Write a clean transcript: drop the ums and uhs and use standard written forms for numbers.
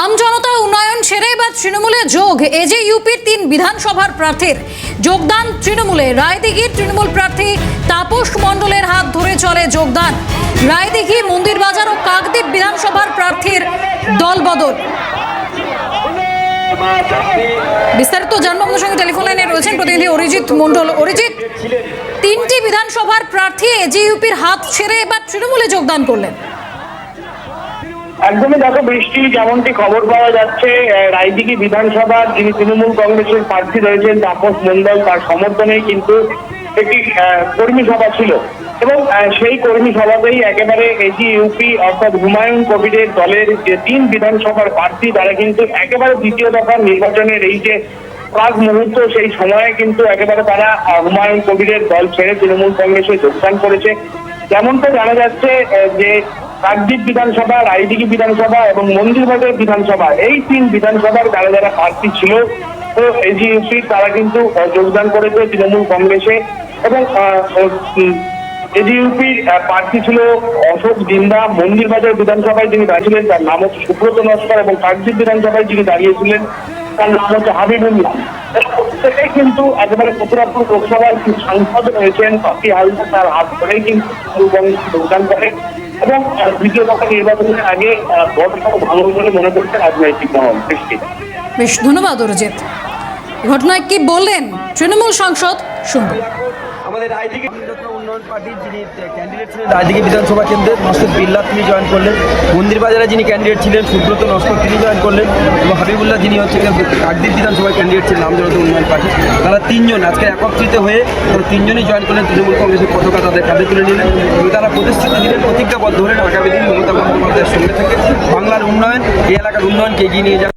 আমজনতা উন্নয়ন ছেড়ে এবার তৃণমূলে যোগ এজেইউপির 3 বিধানসভার প্রার্থীর যোগদান তৃণমূলে। রায়দিঘির তৃণমূল প্রার্থী তাপস মণ্ডলের হাত ধরে চলে যোগদান। রায়দিঘি, মন্দিরবাজার ও কাকদ্বীপ বিধানসভার প্রার্থীর দলবদল। বিস্তারিত জানবো আমাদের সঙ্গে টেলিফোন লাইনে রয়েছেন প্রতিনিধি অরিজিৎ মণ্ডল। অরিজিৎ, 3টি বিধানসভার প্রার্থী এজেইউপির হাত ছেড়ে এবার তৃণমূলে যোগদান করলেন। একদমই দেখো বৃষ্টি, যেমনটি খবর পাওয়া যাচ্ছে রায়দিঘি বিধানসভার যিনি তৃণমূল কংগ্রেসের প্রার্থী রয়েছেন তাপস মণ্ডল, তার সমর্থনেই কিন্তু একটি কর্মী সভা ছিল এবং সেই কর্মী সভাতেই একেবারে এজেইউপি অর্থাৎ হুমায়ুন কবিরের দলের যে 3 বিধানসভার প্রার্থী তারা কিন্তু একেবারে দ্বিতীয় দফার নির্বাচনের এই যে প্রাক মুহূর্ত সেই সময়ে কিন্তু একেবারে তারা হুমায়ুন কবিরের দল ছেড়ে তৃণমূল কংগ্রেসে যোগদান করেছে। যেমনটা জানা যাচ্ছে যে কাকদ্বীপ বিধানসভা, রায়দিঘি বিধানসভা এবং মন্দিরবাজার বিধানসভা, এই 3 বিধানসভার যারা যারা প্রার্থী ছিল তো এজেইউপি তারা কিন্তু যোগদান করেছে তৃণমূল কংগ্রেসে। এবং এজেইউপির প্রার্থী ছিল অশোক জিন্দা, মন্দিরবাজার বিধানসভায় যিনি দাঁড়িয়েছিলেন তার নাম হচ্ছে সুব্রত নস্কর এবং কাকদ্বীপ বিধানসভায় যিনি দাঁড়িয়েছিলেন তার নাম হচ্ছে হাবিবুল্লাহ। প্রত্যেকেই কিন্তু একেবারে মথুরাপুর লোকসভার সাংসদ রয়েছেন পাপি হালদার, তার হাত ধরেই কিন্তু তৃণমূল কংগ্রেস যোগদান করে এবং দ্বিতীয় দফা নির্বাচনের আগে ভোটটাও ভালো বলে মনে করছে রাজনৈতিক মহল। বেশ, ধন্যবাদ অরিজিৎ। ঘটনায় কি বললেন তৃণমূল সাংসদ শুনব। আমাদের রায়দিঘি উন্নয়ন পার্টির যিনি ক্যান্ডিডেট ছিলেন রায়দিঘি বিধানসভা কেন্দ্রের মাসুদ বিল্লাহ তিনি জয়েন করলেন। মন্দিরবাজারে যিনি ক্যান্ডিডেট ছিলেন সুব্রত নস্কর তিনি জয়েন করলেন এবং হাবিবুল্লাহ যিনি হচ্ছে কাকদ্বীপ বিধানসভায় ক্যান্ডিডেট ছিলেন আমজনতা উন্নয়ন পার্টি, তারা 3 জন আজকে একত্রিত হয়ে তারা 3 জনই জয়েন করলেন। তৃণমূল কংগ্রেসের পতাকা তাদের কাঁধে তুলে নিলেন এবং তারা প্রতিশ্রুতি দিলেন, প্রতিজ্ঞাবদ্ধ হলেন আগামী দিন মমতা বন্দ্যোপাধ্যায়ের সঙ্গে থেকে বাংলার উন্নয়ন, এই এলাকার উন্নয়নকে এগিয়ে নিয়ে যান।